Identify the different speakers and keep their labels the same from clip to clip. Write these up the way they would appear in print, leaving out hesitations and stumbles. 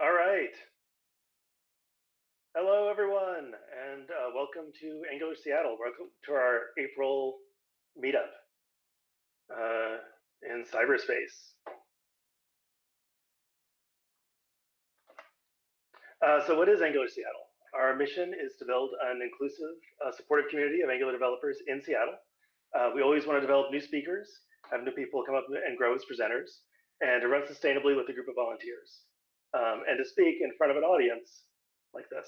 Speaker 1: All right. Hello, everyone, and welcome to Angular Seattle. Welcome to our April meetup in cyberspace. So what is Angular Seattle? Our mission is to build an inclusive, supportive community of Angular developers in Seattle. We always want to develop new speakers, have new people come up and grow as presenters, and to run sustainably with a group of volunteers, and to speak in front of an audience like this.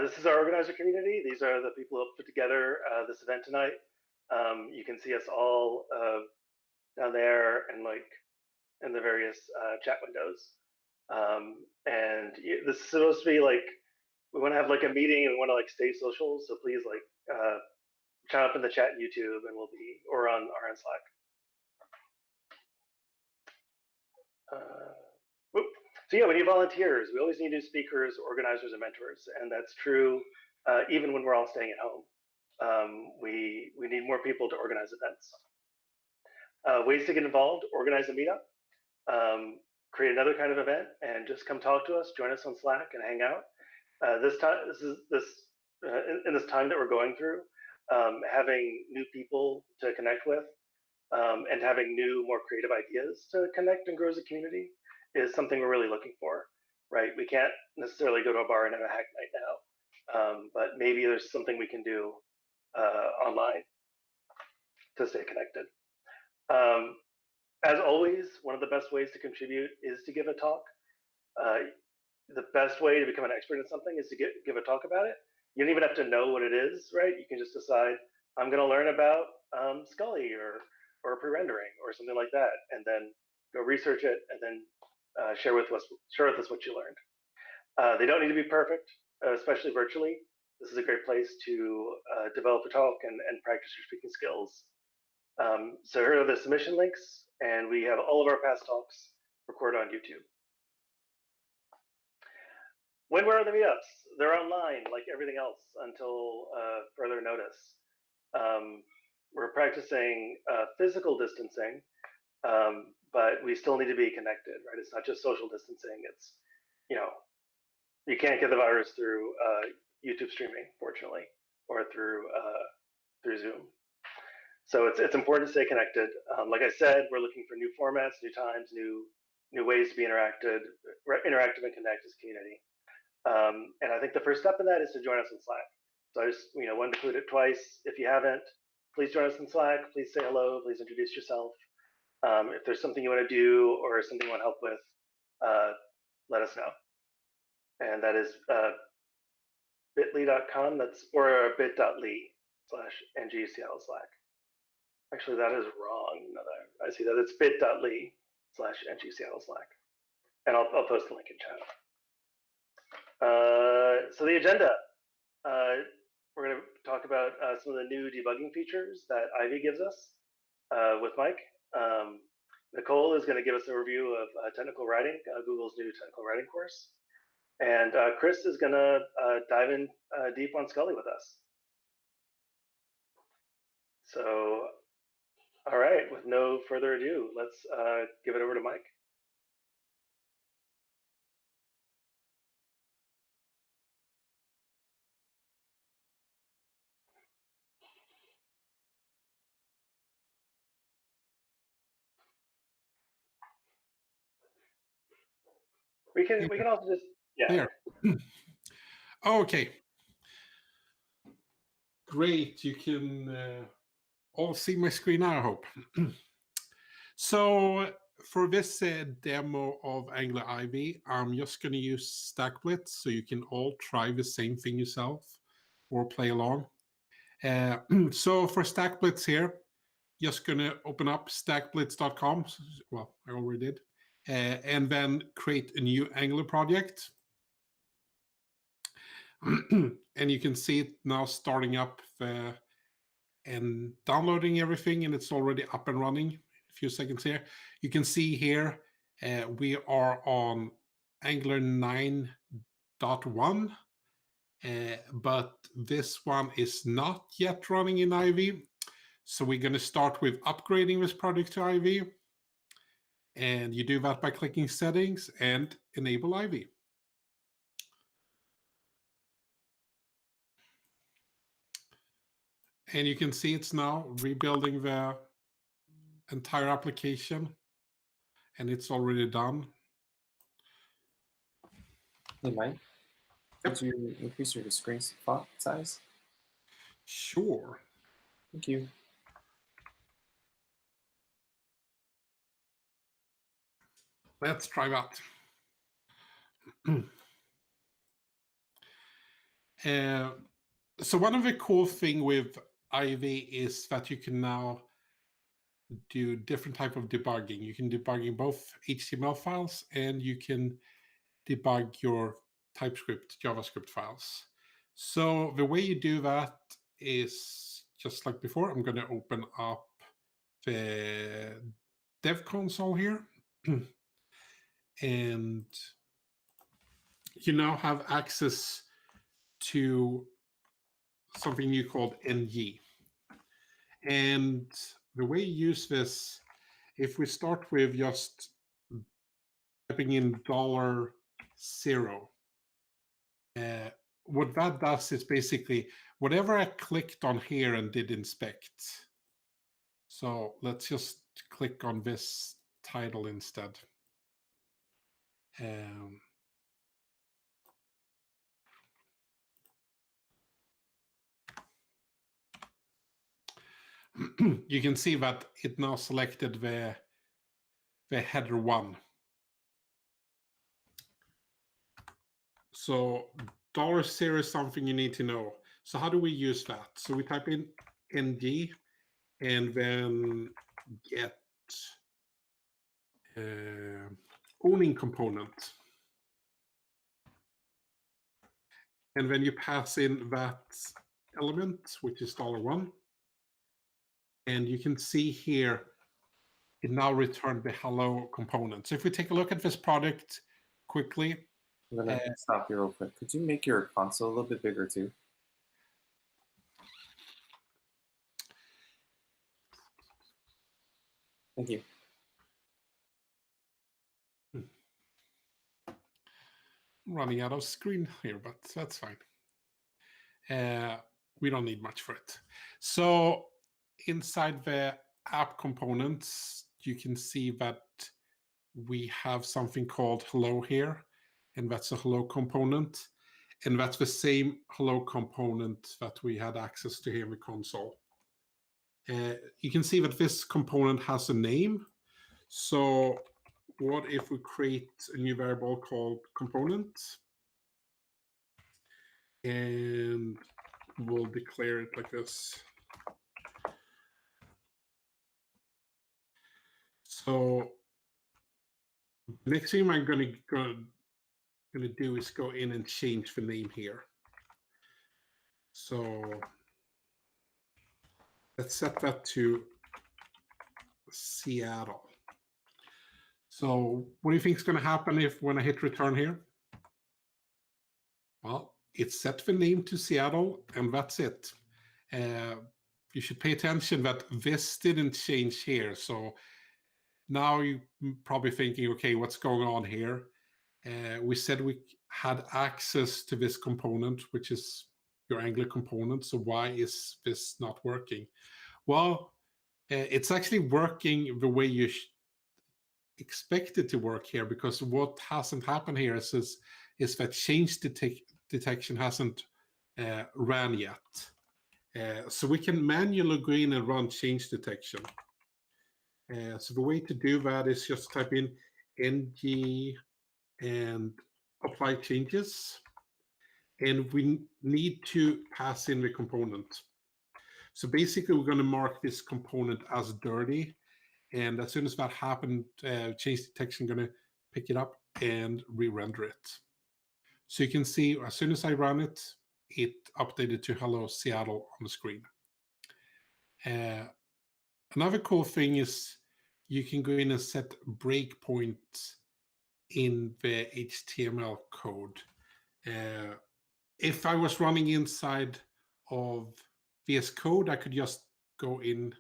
Speaker 1: This is our organizer community. These are the people who put together this event tonight. You can see us all down there and in the various chat windows. And this is supposed to be we want to have a meeting and we want to stay social. So please chat up in the chat in YouTube and we'll be, or on Slack. So yeah, we need volunteers. We always need new speakers, organizers, and mentors, and that's true even when we're all staying at home. We need more people to organize events. Ways to get involved: organize a meetup, create another kind of event, and just come talk to us. Join us on Slack and hang out. In this time that we're going through, having new people to connect with, and having new, more creative ideas to connect and grow as a community is something we're really looking for, right? We can't necessarily go to a bar and have a hack night now, but maybe there's something we can do online to stay connected. As always, one of the best ways to contribute is to give a talk. The best way to become an expert in something is to give a talk about it. You don't even have to know what it is, right? You can just decide, I'm going to learn about Scully or prerendering or something like that, and then go research it and then share with us what you learned. They don't need to be perfect, especially virtually. This is a great place to develop a talk and practice your speaking skills. So here are the submission links, and we have all of our past talks recorded on YouTube. When we're on the meetups, they're online like everything else until further notice. We're practicing physical distancing, but we still need to be connected, right? It's not just social distancing. It's, you can't get the virus through YouTube streaming, fortunately, or through Zoom. So it's important to stay connected. Like I said, we're looking for new formats, new times, new ways to be interactive and connect as a community. And I think the first step in that is to join us in Slack. So I just want to include it twice. If you haven't, please join us in Slack. Please say hello. Please introduce yourself. If there's something you want to do or something you want help with, let us know. And that is bit.ly.com. Or bit.ly/ng Seattle Slack. Actually, that is wrong. No, I see that it's bit.ly/ng Seattle Slack. And I'll post the link in chat. So the agenda, we're going to talk about some of the new debugging features that Ivy gives us with Mike. Nicole is going to give us a review of technical writing, Google's new technical writing course. And Chris is going to dive in deep on Scully with us. So, all right, with no further ado, let's give it over to Mike. We can also just, yeah.
Speaker 2: There. Okay. Great. You can all see my screen now, I hope. So for this demo of Angular Ivy, I'm just going to use StackBlitz so you can all try the same thing yourself or play along. So for StackBlitz here, just going to open up stackblitz.com. Well, I already did. And then create a new Angular project. And you can see it now starting up and downloading everything, and it's already up and running. A few seconds here. You can see here we are on Angular 9.1, but this one is not yet running in Ivy. So we're going to start with upgrading this project to Ivy. And you do that by clicking Settings and Enable Ivy. And you can see it's now rebuilding the entire application, and it's already done.
Speaker 3: Hey, Mike, could you increase your screen font size?
Speaker 2: Sure.
Speaker 3: Thank you.
Speaker 2: Let's try that. So one of the cool thing with Ivy is that you can now do different type of debugging. You can debug in both HTML files, and you can debug your TypeScript, JavaScript files. So the way you do that is just like before. I'm going to open up the dev console here. And you now have access to something new called NG. And the way you use this, if we start with just typing in $0, what that does is basically whatever I clicked on here and did inspect. So let's just click on this title instead. You can see that it now selected the header 1. So $0 is something you need to know. So how do we use that? So we type in ng and then get owning component. And then you pass in that element, which is $1. And you can see here, it now returned the hello component. So if we take a look at this product quickly.
Speaker 3: I'm going to stop here real quick. Could you make your console a little bit bigger too? Thank you.
Speaker 2: Running out of screen here, but that's fine. We don't need much for it. So inside the app components, you can see that we have something called hello here, and that's a hello component. And that's the same hello component that we had access to here in the console. You can see that this component has a name. So what if we create a new variable called component? And we'll declare it like this. So next thing I'm going to do is go in and change the name here. So let's set that to Seattle. So what do you think is going to happen when I hit return here? Well, it set the name to Seattle, and that's it. You should pay attention that this didn't change here. So now you're probably thinking, okay, what's going on here? We said we had access to this component, which is your Angular component. So why is this not working? Well, it's actually working the way you expect it to work here, because what hasn't happened here is that change detection hasn't ran yet. So we can manually go in and run change detection. So the way to do that is just type in ng and apply changes. And we need to pass in the component. So basically, we're going to mark this component as dirty. And as soon as that happened, change detection going to pick it up and re-render it. So you can see as soon as I run it, it updated to hello Seattle on the screen. Another cool thing is you can go in and set breakpoints in the HTML code. If I was running inside of VS Code, I could just go in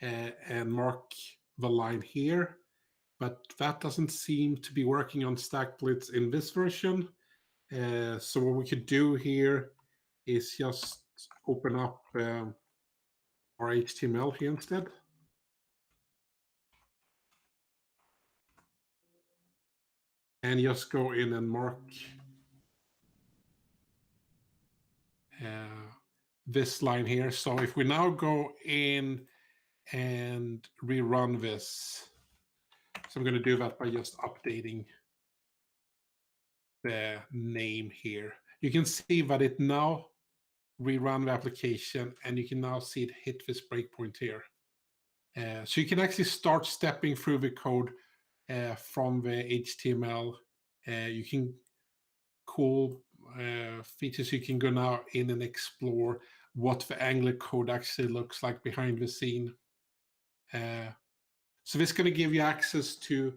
Speaker 2: and mark the line here, but that doesn't seem to be working on StackBlitz in this version. So what we could do here is just open up our HTML here instead. And just go in and mark this line here. So if we now go in and rerun this, so I'm going to do that by just updating the name here. You can see that it now rerun the application, and you can now see it hit this breakpoint here. So you can actually start stepping through the code from the HTML. You can cool features. You can go now in and explore what the Angular code actually looks like behind the scene. So this is going to give you access to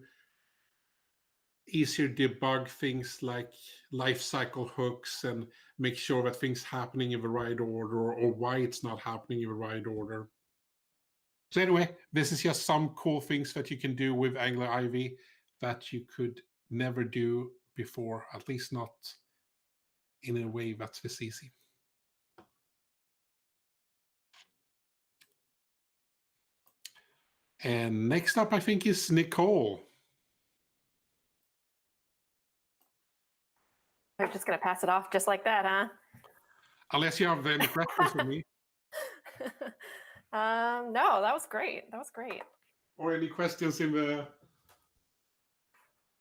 Speaker 2: easier debug things like lifecycle hooks and make sure that things happening in the right order, or why it's not happening in the right order. So anyway, this is just some cool things that you can do with Angular Ivy that you could never do before, at least not in a way that's this easy. And next up, I think, is Nicole.
Speaker 4: I'm just going to pass it off just like that, huh?
Speaker 2: Unless you have any questions for me.
Speaker 4: No, that was great. That was great.
Speaker 2: Or any questions in the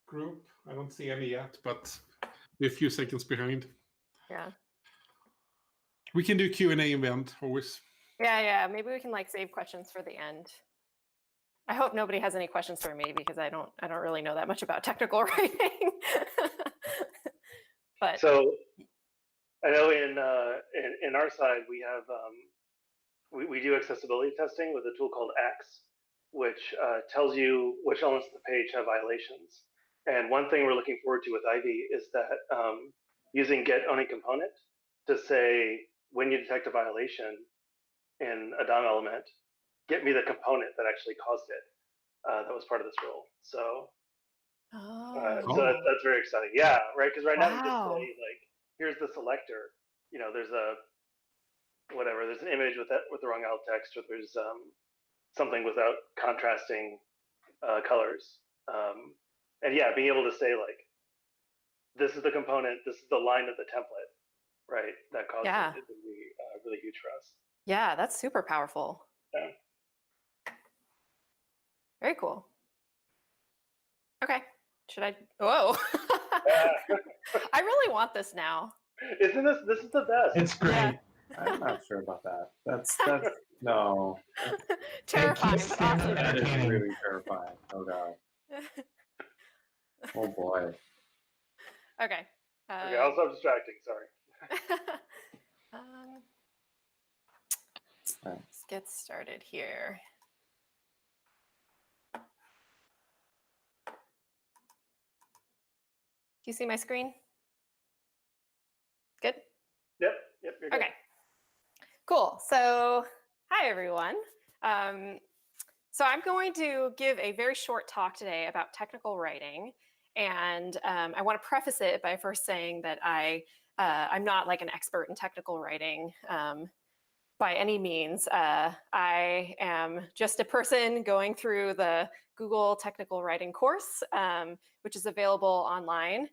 Speaker 2: group? I don't see any yet, but we're a few seconds behind.
Speaker 4: Yeah.
Speaker 2: We can do Q&A in the end, always.
Speaker 4: Yeah. Maybe we can like save questions for the end. I hope nobody has any questions for me because I don't really know that much about technical writing. But
Speaker 1: so I know in our side we have we do accessibility testing with a tool called Axe, which tells you which elements of the page have violations. And one thing we're looking forward to with Ivy is that using getOnlyComponent to say when you detect a violation in a DOM element, get me the component that actually caused it. That was part of this rule. So that's very exciting. Yeah, right. Because right now we just say like, here's the selector. You know, there's a whatever. There's an image with the wrong alt text, or there's something without contrasting colors. And yeah, being able to say like, this is the component, this is the line of the template, right? That caused it is really huge for us.
Speaker 4: Yeah, that's super powerful.
Speaker 1: Yeah.
Speaker 4: Very cool. Okay, should I? Whoa. I really want this now.
Speaker 1: Isn't this is the best?
Speaker 3: It's great.
Speaker 4: Yeah.
Speaker 3: I'm not sure about that. That's no.
Speaker 4: Terrifying, but awesome.
Speaker 3: That is really terrifying. Oh god. Oh boy.
Speaker 4: Okay.
Speaker 1: Okay, I was so distracting. Sorry.
Speaker 4: Let's get started here. Do you see my screen? Good?
Speaker 1: Yep. You're good.
Speaker 4: Okay. Cool. So, hi everyone. So I'm going to give a very short talk today about technical writing. And I want to preface it by first saying that I'm not like an expert in technical writing by any means. I am just a person going through the Google technical writing course, which is available online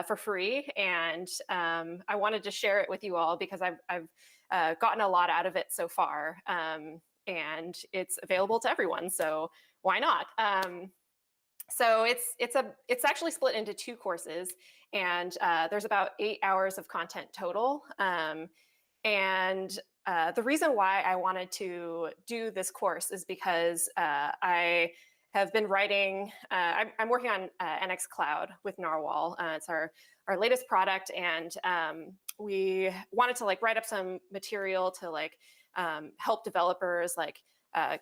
Speaker 4: for free. And I wanted to share it with you all because I've gotten a lot out of it so far. And it's available to everyone, so why not? So it's actually split into 2 courses, and there's about 8 hours of content total. And the reason why I wanted to do this course is because I have been writing, I'm working on NX Cloud with Narwhal. It's our latest product, and we wanted to like write up some material to like help developers like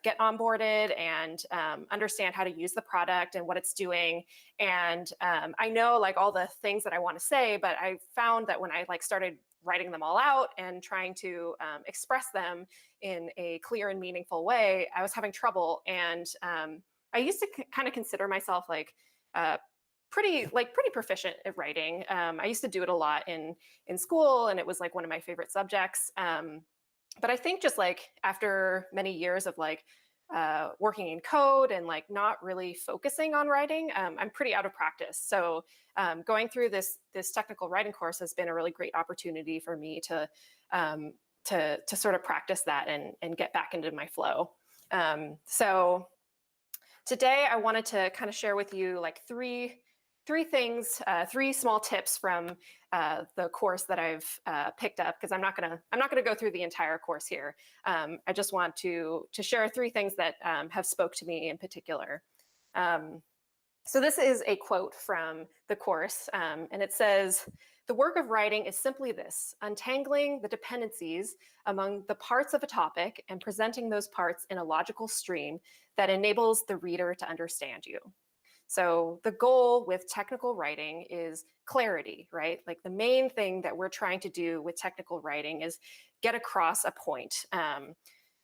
Speaker 4: get onboarded and understand how to use the product and what it's doing. And I know like all the things that I want to say, but I found that when I like started writing them all out and trying to express them in a clear and meaningful way, I was having trouble. And I used to kind of consider myself like pretty proficient at writing. I used to do it a lot in school, and it was like one of my favorite subjects. But I think just like after many years of like working in code and like not really focusing on writing, I'm pretty out of practice. So going through this technical writing course has been a really great opportunity for me to sort of practice that and get back into my flow. So today I wanted to kind of share with you like three things, three small tips from the course that I've picked up, because I'm not gonna go through the entire course here. I just want to share three things that have spoke to me in particular. So this is a quote from the course, and it says, "The work of writing is simply this: untangling the dependencies among the parts of a topic and presenting those parts in a logical stream that enables the reader to understand you." So the goal with technical writing is clarity, right? Like the main thing that we're trying to do with technical writing is get across a point.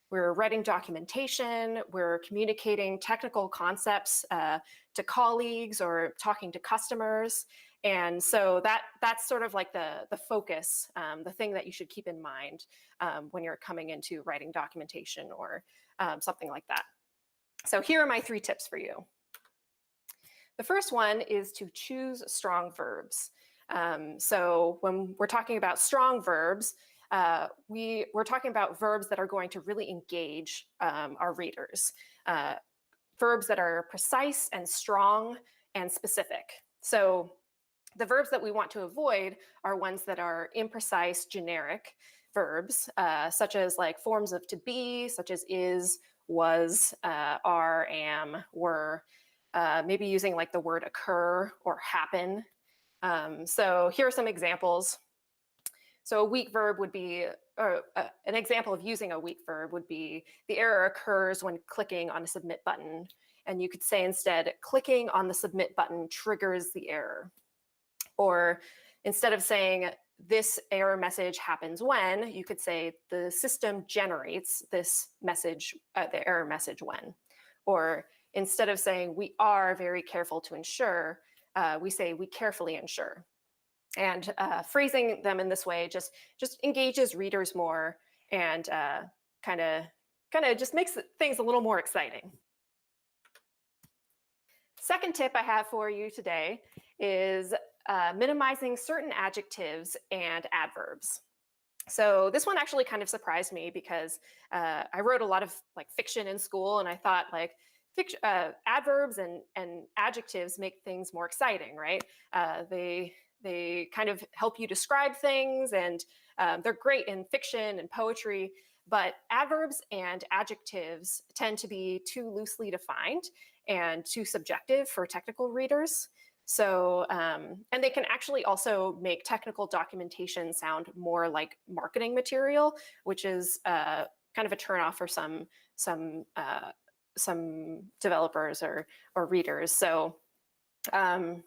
Speaker 4: We're writing documentation, we're communicating technical concepts to colleagues or talking to customers. And so that's sort of like the focus, the thing that you should keep in mind when you're coming into writing documentation or something like that. So here are my three tips for you. The first one is to choose strong verbs. So when we're talking about strong verbs, we're talking about verbs that are going to really engage our readers. Verbs that are precise and strong and specific. So the verbs that we want to avoid are ones that are imprecise, generic verbs, such as like forms of to be, such as is, was, are, am, were, maybe using like the word occur or happen. So here are some examples. So a weak verb would be, an example of using a weak verb would be, the error occurs when clicking on a submit button. And you could say instead, clicking on the submit button triggers the error. Or instead of saying, this error message happens when, you could say, the system generates this message, the error message when. Or instead of saying, we are very careful to ensure, we say, we carefully ensure. And phrasing them in this way just engages readers more and kind of just makes things a little more exciting. Second tip I have for you today is minimizing certain adjectives and adverbs. So this one actually kind of surprised me because I wrote a lot of like fiction in school, and I thought like adverbs and adjectives make things more exciting, right? They kind of help you describe things, and they're great in fiction and poetry, but adverbs and adjectives tend to be too loosely defined and too subjective for technical readers. So, and they can actually also make technical documentation sound more like marketing material, which is kind of a turnoff for some developers or readers. So, one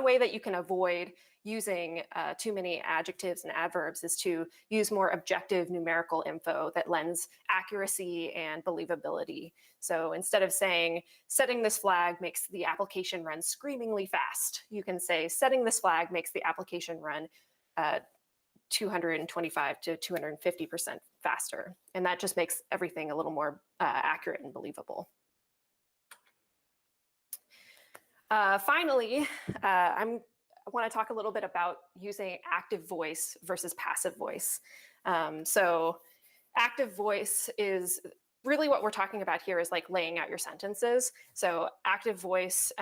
Speaker 4: way that you can avoid using too many adjectives and adverbs is to use more objective numerical info that lends accuracy and believability. So instead of saying, setting this flag makes the application run screamingly fast, you can say, setting this flag makes the application run 225 to 250% faster. And that just makes everything a little more accurate and believable. Finally, I want to talk a little bit about using active voice versus passive voice. So active voice is really what we're talking about here is like laying out your sentences. So active voice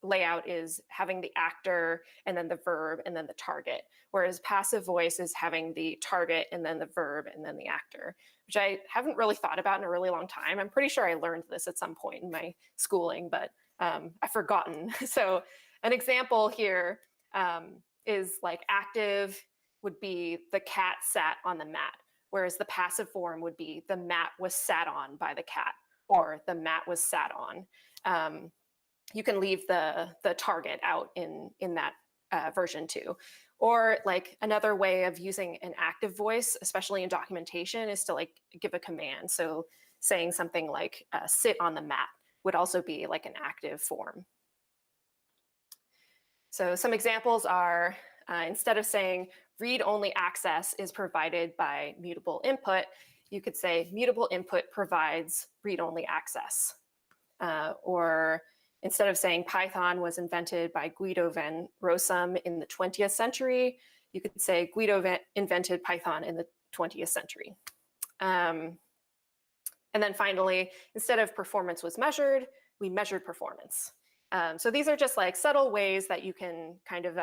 Speaker 4: layout is having the actor and then the verb and then the target, whereas passive voice is having the target and then the verb and then the actor, which I haven't really thought about in a really long time. I'm pretty sure I learned this at some point in my schooling, but I've forgotten. So an example here is like active would be the cat sat on the mat, whereas the passive form would be the mat was sat on by the cat, or the mat was sat on. You can leave the target out in that version too. Or like another way of using an active voice, especially in documentation, is to like give a command. So saying something like sit on the mat would also be like an active form. So some examples are, instead of saying read-only access is provided by mutable input, you could say mutable input provides read-only access. Or instead of saying Python was invented by Guido van Rossum in the 20th century, you could say Guido invented Python in the 20th century. And then finally, instead of performance was measured, we measured performance. So these are just like subtle ways that you can kind of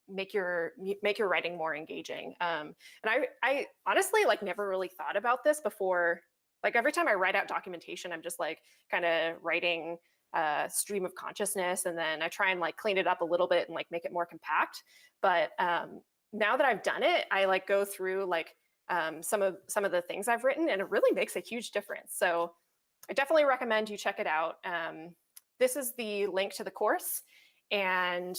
Speaker 4: make your writing more engaging. And I honestly like never really thought about this before. Like every time I write out documentation, I'm just like kind of writing a stream of consciousness, and then I try and like clean it up a little bit and like make it more compact. But now that I've done it, I like go through like some of the things I've written, and it really makes a huge difference. So I definitely recommend you check it out. This is the link to the course, and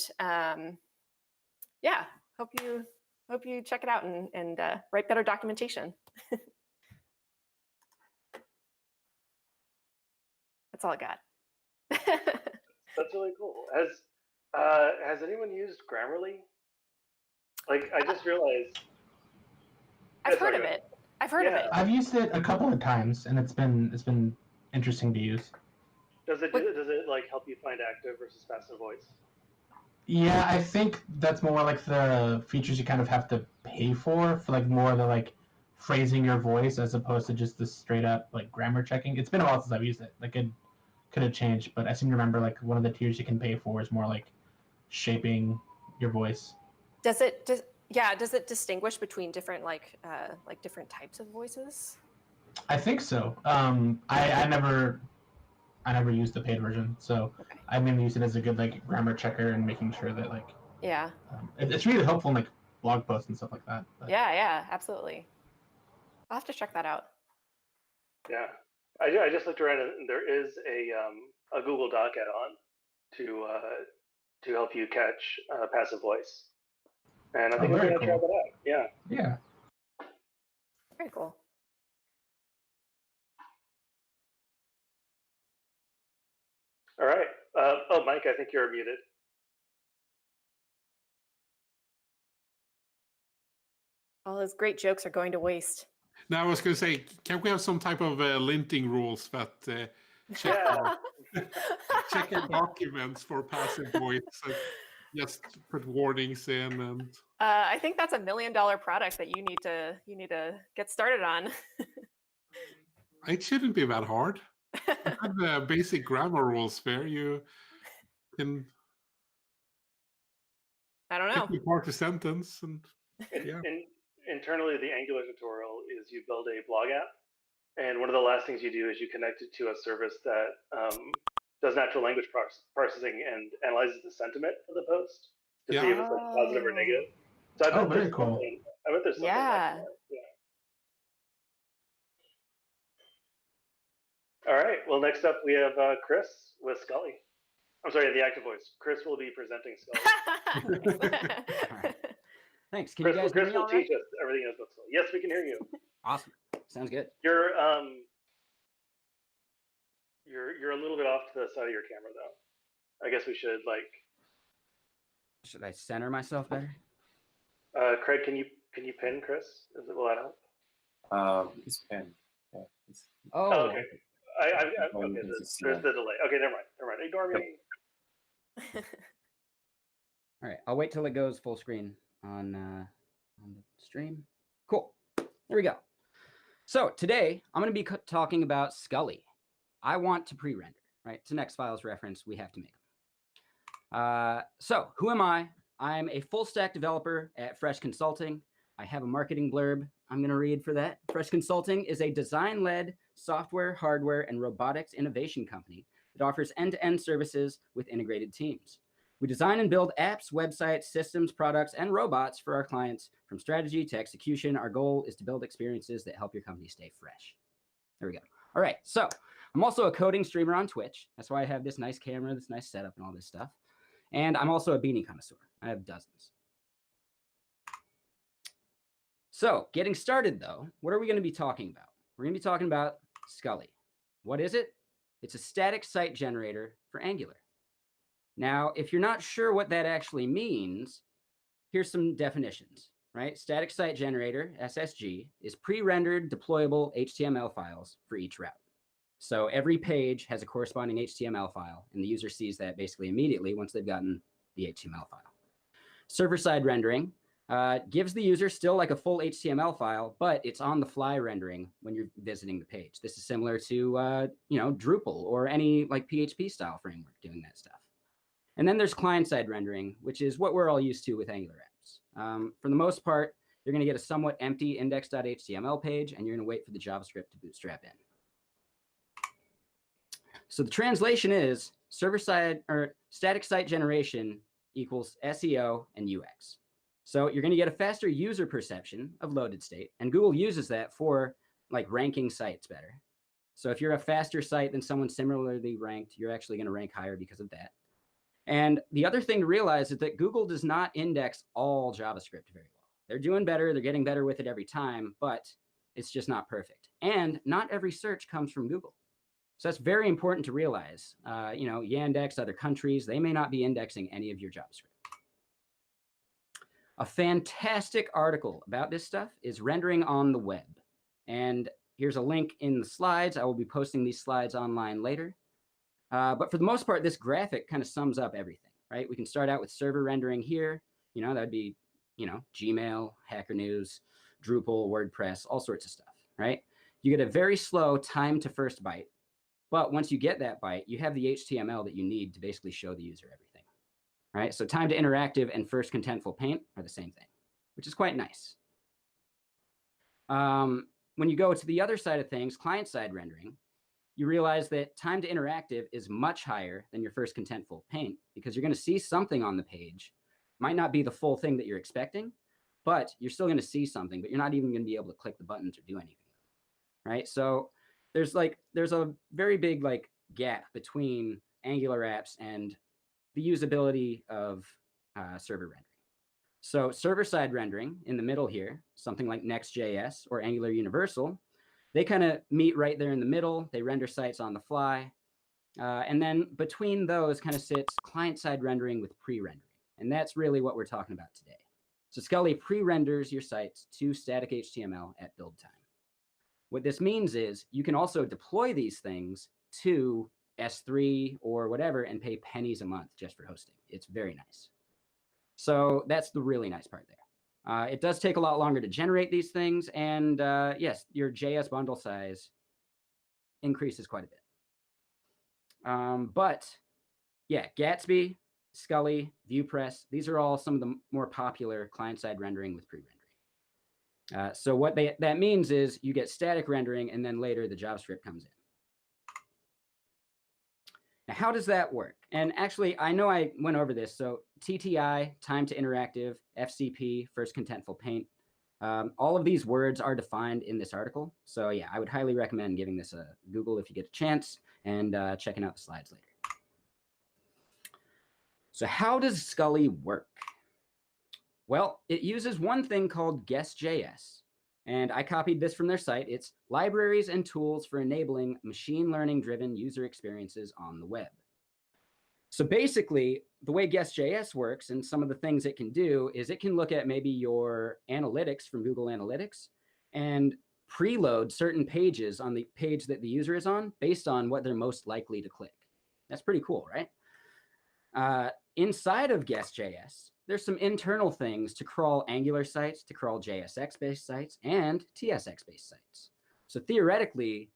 Speaker 4: yeah, hope you check it out and write better documentation. That's all I got.
Speaker 1: That's really cool. Has anyone used Grammarly? Like, I just realized.
Speaker 4: I've heard of it. I've heard of it.
Speaker 5: I've used it a couple of times, and it's been interesting to use.
Speaker 1: Does it like help you find active versus passive voice?
Speaker 5: Yeah, I think that's more like the features you kind of have to pay for like more the like phrasing your voice as opposed to just the straight up like grammar checking. It's been a while since I've used it. Like it could have changed, but I seem to remember like one of the tiers you can pay for is more like shaping your voice.
Speaker 4: Does it distinguish between different like different types of voices?
Speaker 5: I think so. I never used the paid version, so
Speaker 4: Okay.
Speaker 5: I mainly use it as a good like grammar checker and making sure that like it's really helpful in like blog posts and stuff like that. But.
Speaker 4: Yeah, absolutely. I'll have to check that out.
Speaker 1: Yeah, I just looked around, and there is a Google Doc add-on to help you catch passive voice, and I think I'm gonna try that out. Yeah.
Speaker 5: Yeah.
Speaker 4: Very cool.
Speaker 1: All right. Oh, Mike, I think you're muted.
Speaker 4: All those great jokes are going to waste.
Speaker 2: Now I was going to say, can we have some type of linting rules that check our documents for passive voice? Just put warnings in, and
Speaker 4: I think that's $1 million product that you need to get started on.
Speaker 2: it shouldn't be that hard. You have the basic grammar rules there. You can.
Speaker 4: I don't know.
Speaker 2: Pick apart a sentence, and yeah.
Speaker 1: Internally, the Angular tutorial is you build a blog app, and one of the last things you do is you connect it to a service that does natural language processing and analyzes the sentiment of the post to see if it's like positive or negative. So I bet
Speaker 5: very cool.
Speaker 1: I bet there's something like that. All right. Well, next up we have Chris with Scully. I'm sorry, the active voice. Chris will be presenting Scully.
Speaker 6: Right. Thanks. Can
Speaker 1: Chris,
Speaker 6: you guys hear
Speaker 1: Chris
Speaker 6: me
Speaker 1: will
Speaker 6: all right?
Speaker 1: teach us everything else about Scully. Yes, we can hear you.
Speaker 6: Awesome. Sounds good.
Speaker 1: You're a little bit off to the side of your camera, though. I guess we should like.
Speaker 6: Should I center myself better?
Speaker 1: Craig, can you pin Chris? Will that help?
Speaker 3: He's pinned. Yeah,
Speaker 1: Oh, okay. Okay. There's the delay. Okay, never mind. Ignore me.
Speaker 6: All right. I'll wait till it goes full screen on the stream. Cool. There we go. So today I'm going to be talking about Scully. I want to pre-render, right? To next files reference, we have to make them. So who am I? I'm a full stack developer at Fresh Consulting. I have a marketing blurb I'm going to read for that. Fresh Consulting is a design-led software, hardware, and robotics innovation company that offers end-to-end services with integrated teams. We design and build apps, websites, systems, products, and robots for our clients from strategy to execution. Our goal is to build experiences that help your company stay fresh. There we go. All right. So I'm also a coding streamer on Twitch. That's why I have this nice camera, this nice setup, and all this stuff. And I'm also a beanie connoisseur. I have dozens. So getting started, though, what are we going to be talking about? We're going to be talking about Scully. What is it? It's a static site generator for Angular. Now, if you're not sure what that actually means, here's some definitions, right? Static site generator, SSG, is pre-rendered deployable HTML files for each route. So every page has a corresponding HTML file, and the user sees that basically immediately once they've gotten the HTML file. Server-side rendering gives the user still like a full HTML file, but it's on the fly rendering when you're visiting the page. This is similar to Drupal or any like PHP style framework doing that stuff. And then there's client-side rendering, which is what we're all used to with Angular apps. For the most part, you're going to get a somewhat empty index.html page, and you're going to wait for the JavaScript to bootstrap in. So the translation is server-side or static site generation equals SEO and UX. So you're going to get a faster user perception of loaded state, and Google uses that for like ranking sites better. So if you're a faster site than someone similarly ranked, you're actually going to rank higher because of that. And the other thing to realize is that Google does not index all JavaScript very well. They're doing better. They're getting better with it every time, but it's just not perfect. And not every search comes from Google. So that's very important to realize. Yandex, other countries, they may not be indexing any of your JavaScript. A fantastic article about this stuff is Rendering on the Web. And here's a link in the slides. I will be posting these slides online later. But for the most part, this graphic kind of sums up everything, right? We can start out with server rendering here. That would be, Gmail, Hacker News, Drupal, WordPress, all sorts of stuff, right? You get a very slow time to first byte. But once you get that byte, you have the HTML that you need to basically show the user everything, right? So time to interactive and first contentful paint are the same thing, which is quite nice. When you go to the other side of things, client-side rendering, you realize that time to interactive is much higher than your first contentful paint because you're going to see something on the page. Might not be the full thing that you're expecting, but you're still going to see something, but you're not even going to be able to click the buttons or do anything, right? So there's a very big gap between Angular apps and the usability of server rendering. So server-side rendering in the middle here, something like Next.js or Angular Universal, they kind of meet right there in the middle. They render sites on the fly. And then between those kind of sits client-side rendering with pre-rendering. And that's really what we're talking about today. So Scully pre-renders your sites to static HTML at build time. What this means is you can also deploy these things to S3 or whatever and pay pennies a month just for hosting. It's very nice. So that's the really nice part there. It does take a lot longer to generate these things. And yes, your JS bundle size increases quite a bit. But yeah, Gatsby, Scully, ViewPress, these are all some of the more popular client-side rendering with pre-rendering. So what that means is you get static rendering and then later the JavaScript comes in. Now, how does that work? And actually, I know I went over this. So TTI, time to interactive, FCP, first contentful paint. All of these words are defined in this article. So yeah, I would highly recommend giving this a Google if you get a chance and checking out the slides later. So how does Scully work? Well, it uses one thing called GuestJS. And I copied this from their site. It's libraries and tools for enabling machine learning-driven user experiences on the web. So basically, the way GuestJS works and some of the things it can do is it can look at maybe your analytics from Google Analytics and preload certain pages on the page that the user is on based on what they're most likely to click. That's pretty cool, right? Inside of GuestJS, there's some internal things to crawl Angular sites, to crawl JSX-based sites, and TSX-based sites. So theoretically,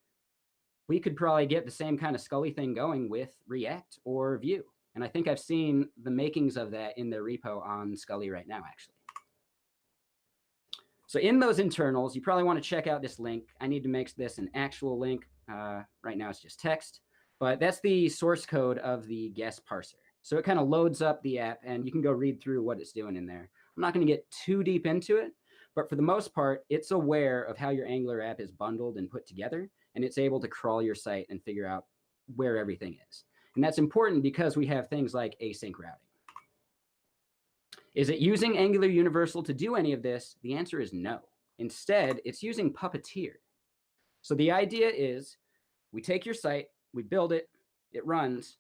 Speaker 6: we could probably get the same kind of Scully thing going with React or Vue. And I think I've seen the makings of that in their repo on Scully right now, actually. So in those internals, you probably want to check out this link. I need to make this an actual link. Right now it's just text, but that's the source code of the Guest parser. So it kind of loads up the app and you can go read through what it's doing in there. I'm not going to get too deep into it, but for the most part, it's aware of how your Angular app is bundled and put together, and it's able to crawl your site and figure out where everything is. And that's important because we have things like async routing. Is it using Angular Universal to do any of this? The answer is no. Instead, it's using Puppeteer. So the idea is We take your site, we build it, it runs,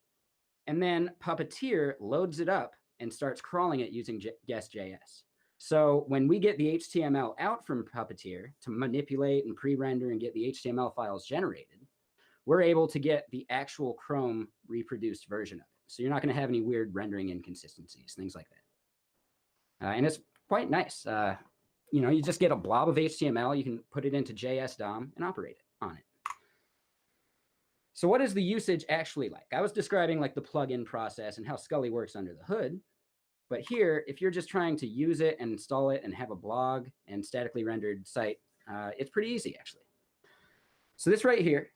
Speaker 6: and then Puppeteer loads it up and starts crawling it using GuestJS. So when we get the HTML out from Puppeteer to manipulate and pre-render and get the HTML files generated, we're able to get the actual Chrome reproduced version of it. So you're not going to have any weird rendering inconsistencies, things like that. And it's quite nice. You know, you just get a blob of HTML, you can put it into JS DOM and operate it on it. So what is the usage actually like? I was describing like the plugin process and how Scully works under the hood. But here, if you're just trying to use it and install it and have a blog and statically rendered site, it's pretty easy actually. So this right here,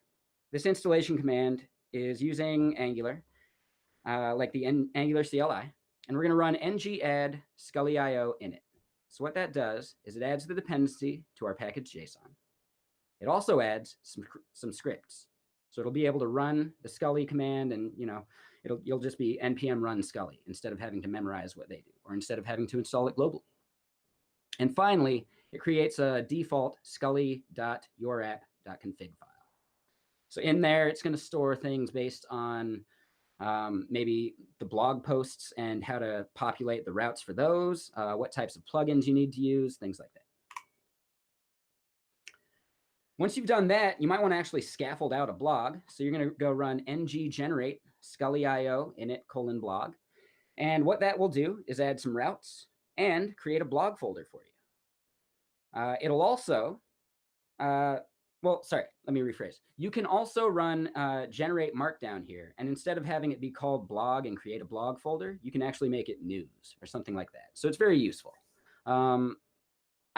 Speaker 6: this installation command is using Angular, like the Angular CLI, and we're going to run ng-add Scully.io init. So what that does is it adds the dependency to our package JSON. It also adds some scripts. So it'll be able to run the Scully command, and you'll just be npm run Scully instead of having to memorize what they do, or instead of having to install it globally. And finally, it creates a default scully.yourapp.config file. So in there, it's going to store things based on maybe the blog posts and how to populate the routes for those, what types of plugins you need to use, things like that. Once you've done that, you might want to actually scaffold out a blog. So you're going to go run ng-generate Scully.io init :blog. And what that will do is add some routes and create a blog folder for you. It'll also, well, sorry, let me rephrase. You can also run generate markdown here. And instead of having it be called blog and create a blog folder, you can actually make it news or something like that. So it's very useful. I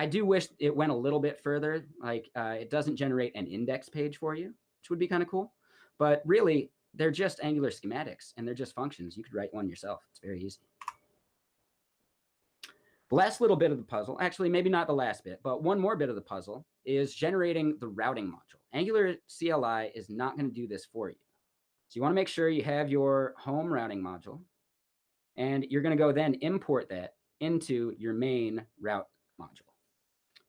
Speaker 6: do wish it went a little bit further. Like it doesn't generate an index page for you, which would be kind of cool. But really, they're just Angular schematics and they're just functions. You could write one yourself. It's very easy. The last little bit of the puzzle, actually maybe not the last bit, but one more bit of the puzzle is generating the routing module. Angular CLI is not going to do this for you. So you want to make sure you have your home routing module, and you're going to go then import that into your main route module.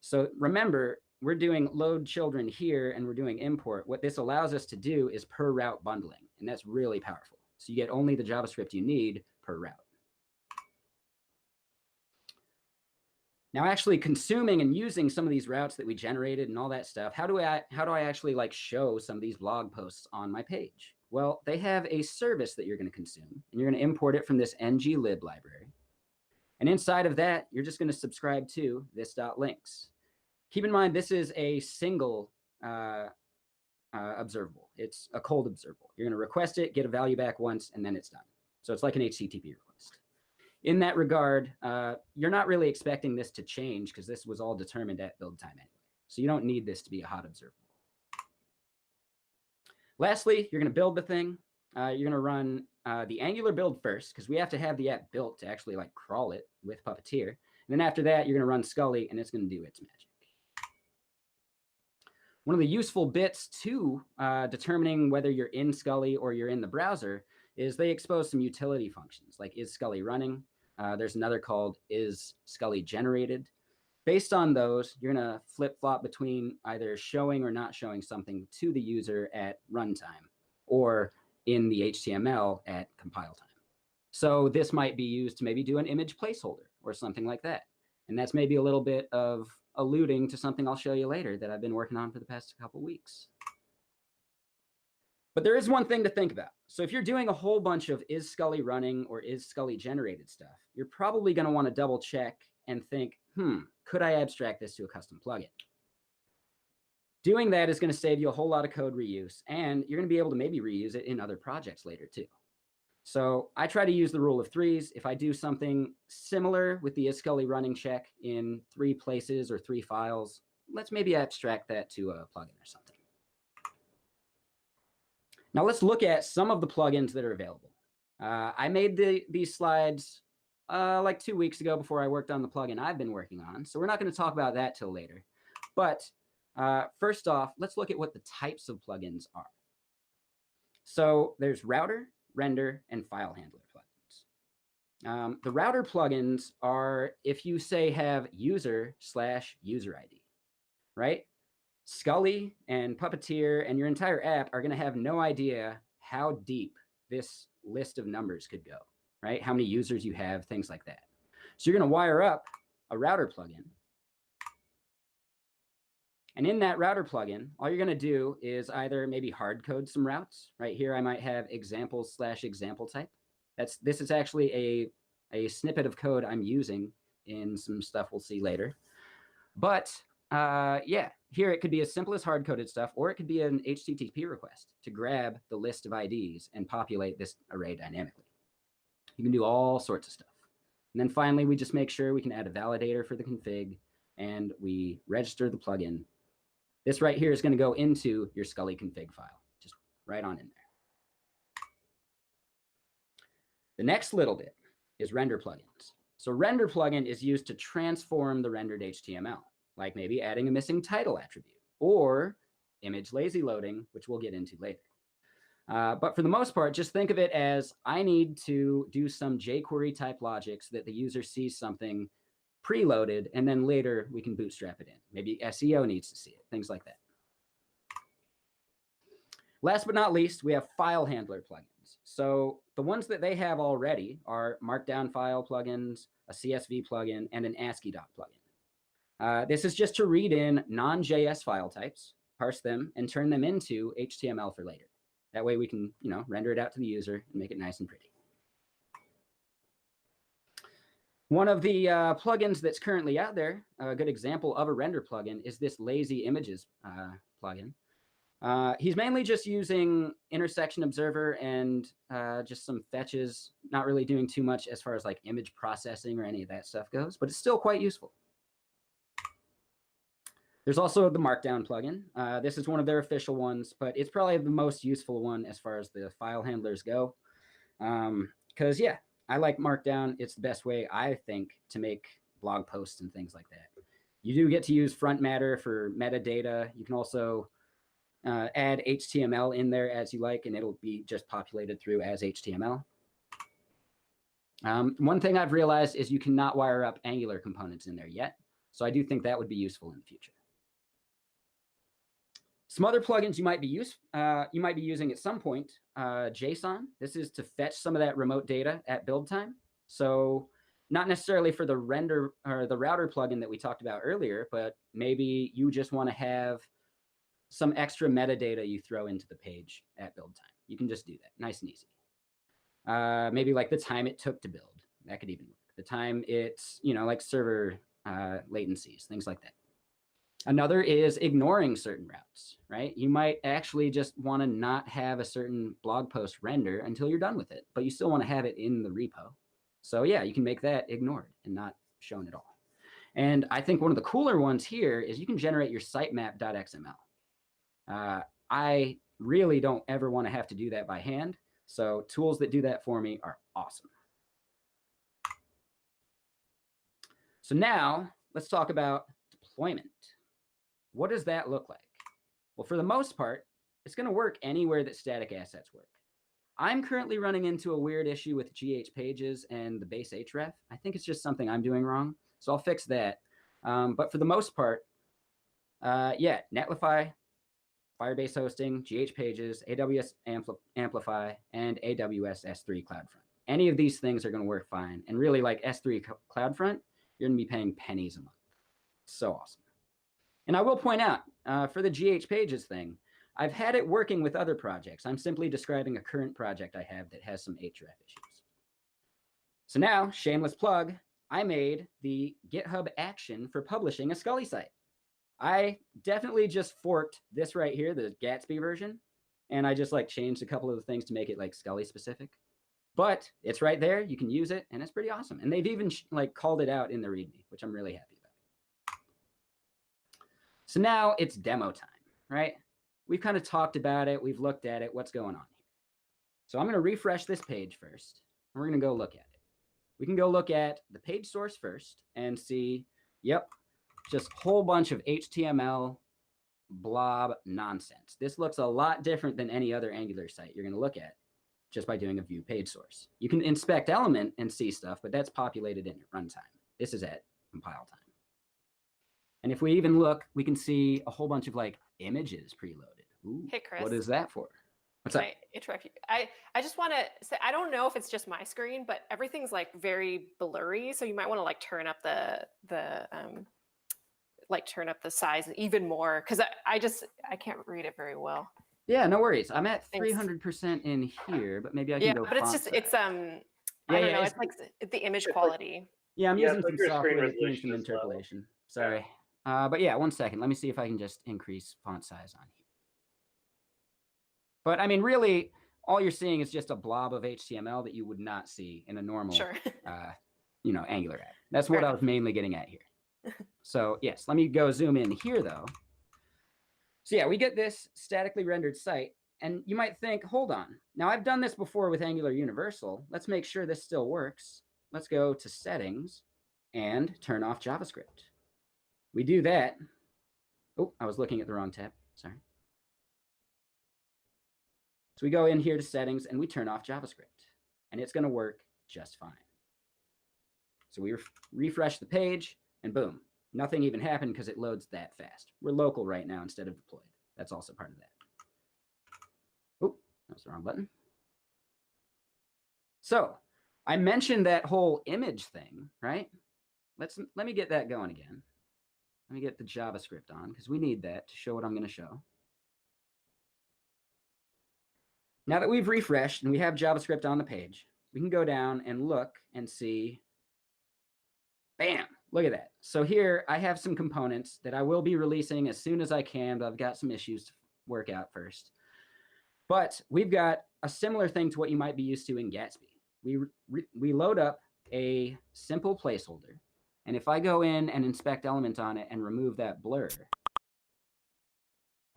Speaker 6: So remember, we're doing load children here and we're doing import. What this allows us to do is per route bundling, and that's really powerful. So you get only the JavaScript you need per route. Now, actually consuming and using some of these routes that we generated and all that stuff, how do I actually like show some of these blog posts on my page? Well, they have a service that you're going to consume, and you're going to import it from this ng-lib library. And inside of that, you're just going to subscribe to this .links. Keep in mind, this is a single observable. It's a cold observable. You're going to request it, get a value back once, and then it's done. So it's like an HTTP request. In that regard, you're not really expecting this to change because this was all determined at build time anyway. So you don't need this to be a hot observable. Lastly, you're going to build the thing. You're going to run the Angular build first, because we have to have the app built to actually like crawl it with Puppeteer. And then after that, you're going to run Scully, and it's going to do its magic. One of the useful bits to determining whether you're in Scully or you're in the browser is they expose some utility functions, like is Scully running? There's another called is Scully generated? Based on those, you're going to flip-flop between either showing or not showing something to the user at runtime, or in the HTML at compile time. So this might be used to maybe do an image placeholder or something like that. And that's maybe a little bit of alluding to something I'll show you later that I've been working on for the past couple weeks. But there is one thing to think about. So if you're doing a whole bunch of is Scully running or is Scully generated stuff, you're probably going to want to double check and think, could I abstract this to a custom plugin? Doing that is going to save you a whole lot of code reuse, and you're going to be able to maybe reuse it in other projects later too. So I try to use the rule of threes. If I do something similar with the is Scully running check in 3 places or 3 files, let's maybe abstract that to a plugin or something. Now let's look at some of the plugins that are available. I made these slides like 2 weeks ago before I worked on the plugin I've been working on. So we're not going to talk about that till later. But first off, let's look at what the types of plugins are. So there's router, render, and file handler plugins. The router plugins are if you say have user/user ID, right? Scully and Puppeteer and your entire app are going to have no idea how deep this list of numbers could go, right? How many users you have, things like that. So you're going to wire up a router plugin. And in that router plugin, all you're going to do is either maybe hard code some routes. Right here, I might have examples/example type. This is actually a snippet of code I'm using in some stuff we'll see later. But yeah, here it could be as simple as hard-coded stuff, or it could be an HTTP request to grab the list of IDs and populate this array dynamically. You can do all sorts of stuff. And then finally, we just make sure we can add a validator for the config, and we register the plugin. This right here is going to go into your Scully config file, just right on in there. The next little bit is render plugins. So render plugin is used to transform the rendered HTML, like maybe adding a missing title attribute or image lazy loading, which we'll get into later. But for the most part, just think of it as I need to do some jQuery type logic so that the user sees something preloaded, and then later we can bootstrap it in. Maybe SEO needs to see it, things like that. Last but not least, we have file handler plugins. So the ones that they have already are Markdown file plugins, a CSV plugin, and an ASCII doc plugin. This is just to read in non-JS file types, parse them, and turn them into HTML for later. That way we can, render it out to the user and make it nice and pretty. One of the plugins that's currently out there, a good example of a render plugin, is this Lazy Images plugin. He's mainly just using intersection observer and just some fetches, not really doing too much as far as like image processing or any of that stuff goes, but it's still quite useful. There's also the Markdown plugin. This is one of their official ones, but it's probably the most useful one as far as the file handlers go. Because yeah, I like Markdown. It's the best way, I think, to make blog posts and things like that. You do get to use front matter for metadata. You can also add HTML in there as you like, and it'll be just populated through as HTML. One thing I've realized is you cannot wire up Angular components in there yet, so I do think that would be useful in the future. Some other plugins you might be using at some point, JSON. This is to fetch some of that remote data at build time. So not necessarily for the render or the router plugin that we talked about earlier, but maybe you just want to have some extra metadata you throw into the page at build time. You can just do that, nice and easy. Maybe like the time it took to build. That could even work. The time it's, like server latencies, things like that. Another is ignoring certain routes, right? You might actually just want to not have a certain blog post render until you're done with it, but you still want to have it in the repo. So yeah, you can make that ignored and not shown at all. And I think one of the cooler ones here is you can generate your sitemap.xml. I really don't ever want to have to do that by hand. So tools that do that for me are awesome. So now let's talk about deployment. What does that look like? Well, for the most part, it's going to work anywhere that static assets work. I'm currently running into a weird issue with GH pages and the base href. I think it's just something I'm doing wrong, so I'll fix that. But for the most part, yeah, Netlify, Firebase hosting, GH pages, AWS Amplify, and AWS S3 CloudFront. Any of these things are going to work fine. And really, like S3 CloudFront, you're going to be paying pennies a month. So awesome. And I will point out, for the GH pages thing, I've had it working with other projects. I'm simply describing a current project I have that has some href issues. So now, shameless plug, I made the GitHub action for publishing a Scully site. I definitely just forked this right here, the Gatsby version, and I just changed a couple of the things to make it Scully specific. But it's right there, you can use it, and it's pretty awesome. And they've even called it out in the README, which I'm really happy about. So now it's demo time, right? We've kind of talked about it. We've looked at it. What's going on here? So I'm going to refresh this page first, and we're going to go look at it. We can go look at the page source first and see, yep, just a whole bunch of HTML blob nonsense. This looks a lot different than any other Angular site you're going to look at just by doing a view page source. You can inspect element and see stuff, but that's populated in at runtime. This is at compile time. And if we even look, we can see a whole bunch of like images preloaded. Ooh,
Speaker 4: Hey, Chris.
Speaker 6: what is that for? What's
Speaker 4: Can
Speaker 6: up?
Speaker 4: I interrupt you? I just want to say, I don't know if it's just my screen, but everything's like very blurry. So you might want to like turn up the size even more, because I can't read it very well.
Speaker 6: Yeah, no worries. I'm at
Speaker 4: Thanks.
Speaker 6: 300% in here, but maybe I can go
Speaker 4: but it's
Speaker 6: font
Speaker 4: just
Speaker 6: size.
Speaker 4: it's I don't know. It's like the image quality.
Speaker 6: Yeah, I'm
Speaker 1: Yeah,
Speaker 6: using
Speaker 1: it's like
Speaker 6: some
Speaker 1: your screen
Speaker 6: software that's doing
Speaker 1: resolution
Speaker 6: some
Speaker 1: as well.
Speaker 6: interpolation. Sorry. But yeah, 1 second. Let me see if I can just increase font size on here. But I mean, really, all you're seeing is just a blob of HTML that you would not see in a normal,
Speaker 4: Sure.
Speaker 6: Angular app. That's what I was mainly getting at here. So yes, let me go zoom in here though. So yeah, we get this statically rendered site, and you might think, hold on. Now I've done this before with Angular Universal. Let's make sure this still works. Let's go to settings and turn off JavaScript. We do that. Oh, I was looking at the wrong tab. Sorry. So we go in here to settings and we turn off JavaScript, and it's going to work just fine. So we refresh the page and boom, nothing even happened because it loads that fast. We're local right now instead of deployed. That's also part of that. Oh, that was the wrong button. So I mentioned that whole image thing, right? Let me get that going again. Let me get the JavaScript on because we need that to show what I'm going to show. Now that we've refreshed and we have JavaScript on the page, we can go down and look and see, bam, look at that. So here I have some components that I will be releasing as soon as I can, but I've got some issues to work out first. But we've got a similar thing to what you might be used to in Gatsby. We load up a simple placeholder, and if I go in and inspect element on it and remove that blur,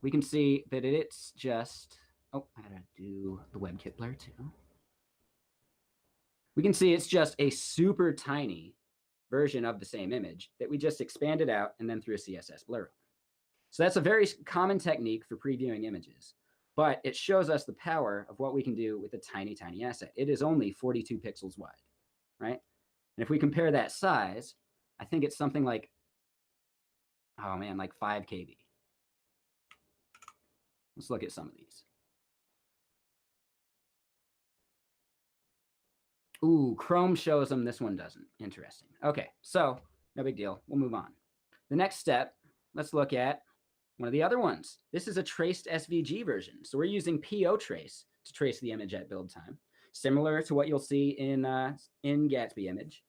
Speaker 6: we can see that it's just, oh, I gotta do the WebKit blur too. We can see it's just a super tiny version of the same image that we just expanded out and then threw a CSS blur on. So that's a very common technique for previewing images, but it shows us the power of what we can do with a tiny, tiny asset. It is only 42 pixels wide, right? And if we compare that size, I think it's something like, oh man, like 5 KB. Let's look at some of these. Ooh, Chrome shows them. This one doesn't. Interesting. Okay, so no big deal. We'll move on. The next step, let's look at one of the other ones. This is a traced SVG version. So we're using PO trace to trace the image at build time, similar to what you'll see in Gatsby image.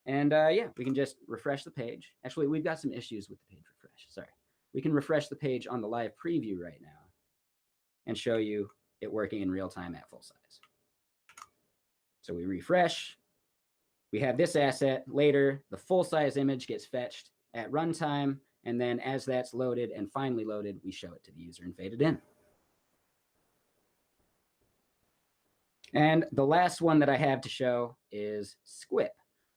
Speaker 6: And yeah, we can just refresh the page. Actually, we've got some issues with the page refresh. Sorry. We can refresh the page on the live preview right now and show you it working in real time at full size. So we refresh. We have this asset. Later, the full-size image gets fetched at runtime, and then as that's loaded and finally loaded, we show it to the user and fade it in. And the last one that I have to show is Squip.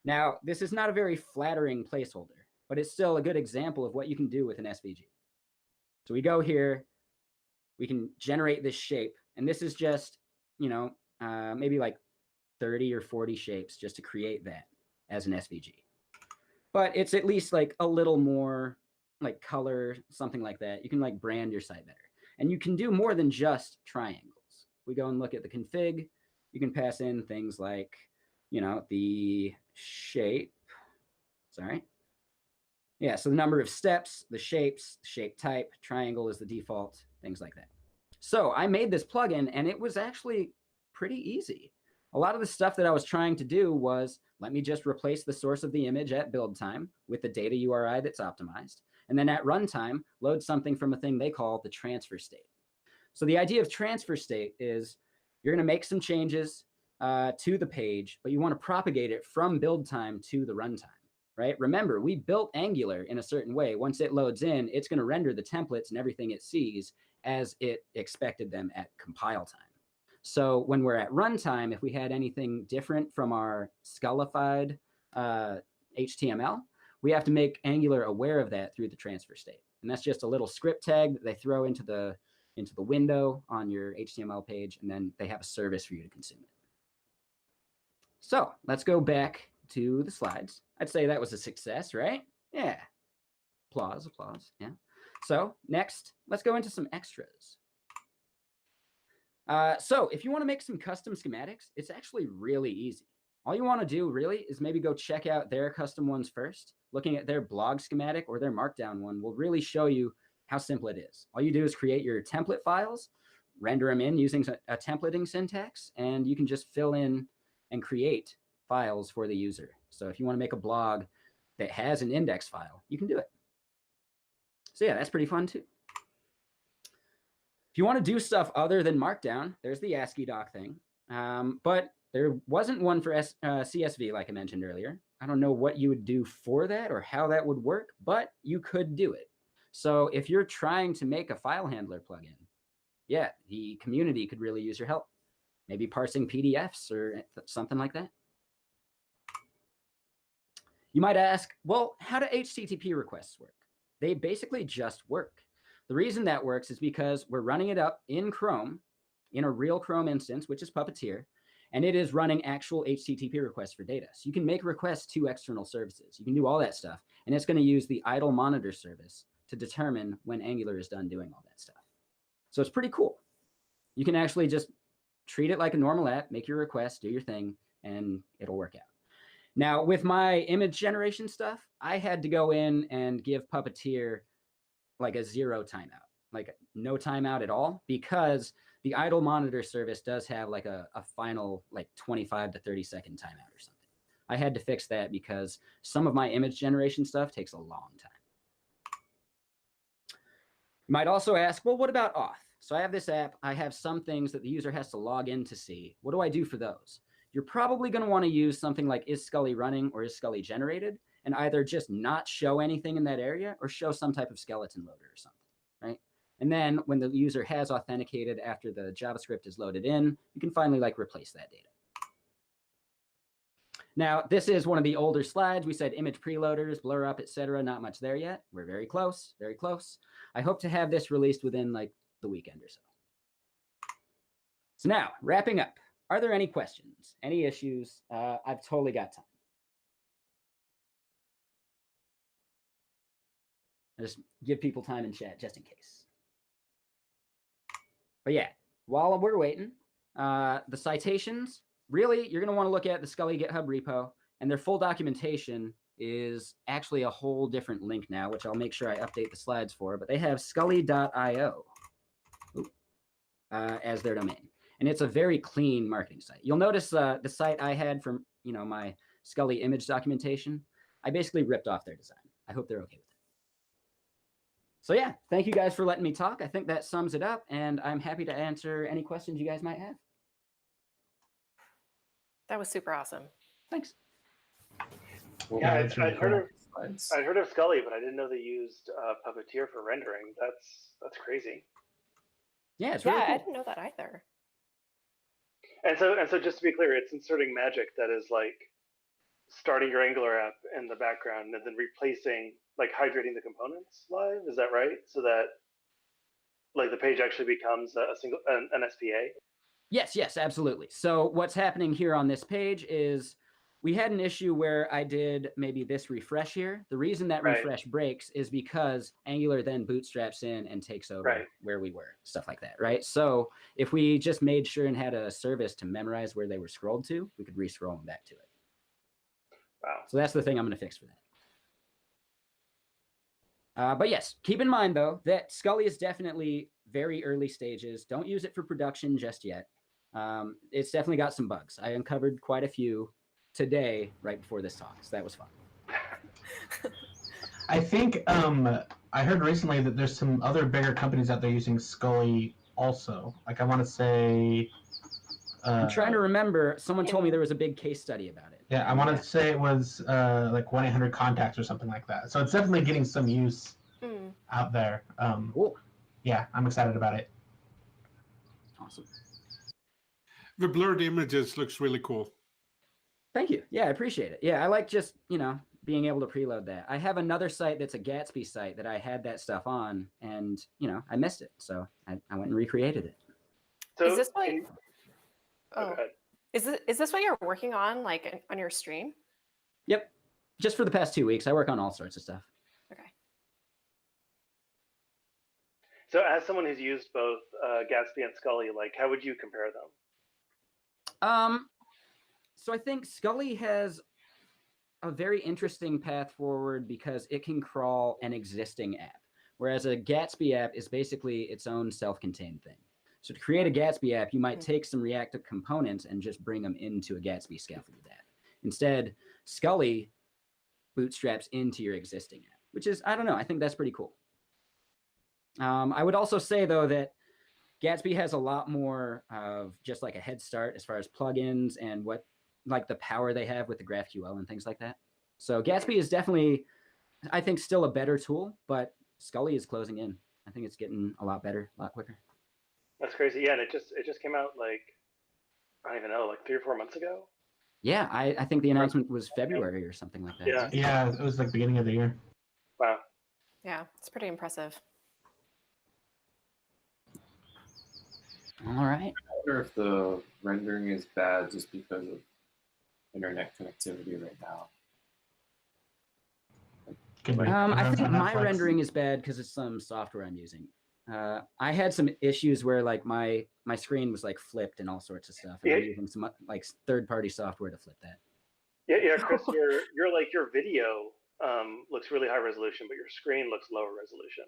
Speaker 6: Now, this is not a very flattering placeholder, but it's still a good example of what you can do with an SVG. So we go here, we can generate this shape, and this is just, maybe like 30 or 40 shapes just to create that as an SVG. But it's at least like a little more like color, something like that. You can like brand your site better. And you can do more than just triangles. We go and look at the config. You can pass in things like, the shape. Sorry. Yeah, so the number of steps, the shapes, the shape type, triangle is the default, things like that. So I made this plugin and it was actually pretty easy. A lot of the stuff that I was trying to do was, let me just replace the source of the image at build time with the data URI that's optimized. And then at runtime, load something from a thing they call the transfer state. So the idea of transfer state is you're going to make some changes to the page, but you want to propagate it from build time to the runtime, right? Remember, we built Angular in a certain way. Once it loads in, it's going to render the templates and everything it sees as it expected them at compile time. So when we're at runtime, if we had anything different from our Scullified HTML, we have to make Angular aware of that through the transfer state. And that's just a little script tag that they throw into the window on your HTML page, and then they have a service for you to consume it. So let's go back to the slides. I'd say that was a success, right? Yeah. Applause, applause. Yeah. So next, let's go into some extras. So if you want to make some custom schematics, it's actually really easy. All you want to do really is maybe go check out their custom ones first. Looking at their blog schematic or their markdown one will really show you how simple it is. All you do is create your template files, render them in using a templating syntax, and you can just fill in and create files for the user. So if you want to make a blog that has an index file, you can do it. So yeah, that's pretty fun too. If you want to do stuff other than Markdown, there's the ASCII doc thing. But there wasn't one for CSV, like I mentioned earlier. I don't know what you would do for that or how that would work, but you could do it. So if you're trying to make a file handler plugin, yeah, the community could really use your help. Maybe parsing PDFs or something like that. You might ask, well, how do HTTP requests work? They basically just work. The reason that works is because we're running it up in Chrome, in a real Chrome instance, which is Puppeteer, and it is running actual HTTP requests for data. So you can make requests to external services. You can do all that stuff, and it's going to use the idle monitor service to determine when Angular is done doing all that stuff. So it's pretty cool. You can actually just treat it like a normal app, make your request, do your thing, and it'll work out. Now, with my image generation stuff, I had to go in and give Puppeteer like a 0 timeout, like no timeout at all, because the idle monitor service does have like a final like 25 to 30 second timeout or something. I had to fix that because some of my image generation stuff takes a long time. You might also ask, well, what about auth? So I have this app. I have some things that the user has to log in to see. What do I do for those? You're probably going to want to use something like is Scully running or is Scully generated, and either just not show anything in that area or show some type of skeleton loader or something, right? And then when the user has authenticated after the JavaScript is loaded in, you can finally like replace that data. Now, this is one of the older slides. We said image preloaders, blur up, etc. Not much there yet. We're very close, very close. I hope to have this released within like the weekend or so. So now, wrapping up. Are there any questions, any issues? I've totally got time. I just give people time in chat just in case. But yeah, while we're waiting, the citations, really, you're going to want to look at the Scully GitHub repo, and their full documentation is actually a whole different link now, which I'll make sure I update the slides for, but they have scully.io as their domain. And it's a very clean marketing site. You'll notice the site I had from my Scully image documentation, I basically ripped off their design. I hope they're okay with it. So yeah, thank you guys for letting me talk. I think that sums it up, and I'm happy to answer any questions you guys might have.
Speaker 4: That was super awesome.
Speaker 6: Thanks.
Speaker 1: Yeah,
Speaker 3: that's really
Speaker 1: I'd heard of
Speaker 3: Slides.
Speaker 1: I'd heard of Scully, but I didn't know they used Puppeteer for rendering. That's crazy.
Speaker 6: Yeah, it's really
Speaker 4: Yeah,
Speaker 6: cool.
Speaker 4: I didn't know that either.
Speaker 1: And so just to be clear, it's inserting magic that is like starting your Angular app in the background and then replacing, like hydrating the components live. Is that right? So that like the page actually becomes a single an SPA.
Speaker 6: Yes, absolutely. So what's happening here on this page is we had an issue where I did maybe this refresh here. The reason that
Speaker 1: Right.
Speaker 6: refresh breaks is because Angular then bootstraps in and takes over
Speaker 1: Right.
Speaker 6: where we were, stuff like that, right? So if we just made sure and had a service to memorize where they were scrolled to, we could re-scroll them back to it.
Speaker 1: Wow.
Speaker 6: So that's the thing I'm going to fix for that. But yes, keep in mind, though, that Scully is definitely very early stages. Don't use it for production just yet. It's definitely got some bugs. I uncovered quite a few today right before this talk, so that was fun.
Speaker 5: I think I heard recently that there's some other bigger companies out there using Scully also. Like I want to say...
Speaker 6: I'm trying to remember. Someone told me there was a big case study about it.
Speaker 5: Yeah, I want to say it was like 1-800-CONTACTS or something like that. So it's definitely getting some use out there.
Speaker 6: Cool.
Speaker 5: Yeah, I'm excited about it.
Speaker 6: Awesome.
Speaker 2: The blurred images looks really cool.
Speaker 6: Thank you. Yeah, I appreciate it. Yeah, I like just, being able to preload that. I have another site that's a Gatsby site that I had that stuff on, and, I missed it. So I went and recreated it.
Speaker 1: So
Speaker 4: Is this why?
Speaker 1: can-
Speaker 4: Oh,
Speaker 1: go ahead.
Speaker 4: is this what you're working on, like on your stream?
Speaker 6: Yep. Just for the past 2 weeks. I work on all sorts of stuff.
Speaker 4: Okay.
Speaker 1: So as someone who's used both Gatsby and Scully, like how would you compare them?
Speaker 6: So I think Scully has a very interesting path forward because it can crawl an existing app, whereas a Gatsby app is basically its own self-contained thing. So to create a Gatsby app, you might take some reactive components and just bring them into a Gatsby scaffolded app. Instead, Scully bootstraps into your existing app, which is, I don't know, I think that's pretty cool. I would also say, though, that Gatsby has a lot more of just like a head start as far as plugins and what like the power they have with the GraphQL and things like that. So Gatsby is definitely, I think, still a better tool, but Scully is closing in. I think it's getting a lot better, a lot quicker.
Speaker 1: That's crazy. Yeah, and it just came out like, I don't even know, like 3 or 4 months ago.
Speaker 6: Yeah, I think the announcement was February or something like that.
Speaker 1: Yeah.
Speaker 5: Yeah, it was like beginning of the year.
Speaker 1: Wow.
Speaker 4: Yeah, it's pretty impressive.
Speaker 6: All right.
Speaker 3: I wonder if the rendering is bad just because of internet connectivity right now.
Speaker 5: Could be.
Speaker 6: I
Speaker 5: Runs
Speaker 6: think
Speaker 5: on
Speaker 6: my
Speaker 5: Netflix.
Speaker 6: rendering is bad because it's some software I'm using. I had some issues where like my screen was like flipped and all sorts of stuff. And I'm using some like third-party software to flip that.
Speaker 1: Yeah, Chris, your video looks really high resolution, but your screen looks lower resolution.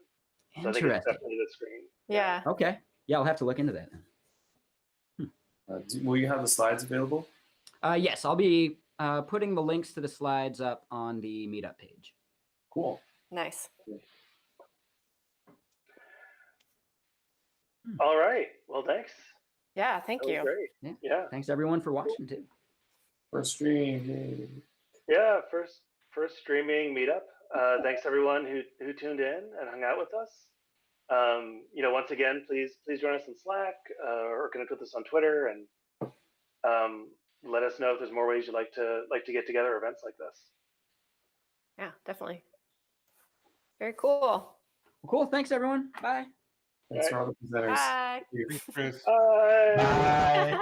Speaker 1: So I think it's
Speaker 6: Interesting.
Speaker 1: definitely the screen.
Speaker 4: Yeah.
Speaker 6: Okay. Yeah, I'll have to look into that.
Speaker 3: Will you have the slides available?
Speaker 6: Yes, I'll be putting the links to the slides up on the meetup page.
Speaker 3: Cool.
Speaker 4: Nice.
Speaker 1: All right. Well, thanks.
Speaker 4: Yeah, thank
Speaker 1: That was
Speaker 4: you.
Speaker 1: great. Yeah.
Speaker 6: Thanks everyone for watching too.
Speaker 3: First stream.
Speaker 1: Yeah. First streaming meetup. Thanks everyone who tuned in and hung out with us. Once again, please join us in Slack or connect with us on Twitter and let us know if there's more ways you'd like to get together events like this.
Speaker 4: Yeah, definitely. Very cool.
Speaker 6: Well, cool. Thanks everyone. Bye.
Speaker 3: Thanks for all the presenters.
Speaker 4: Bye.
Speaker 2: Thanks, Chris.
Speaker 1: Bye.
Speaker 5: Bye.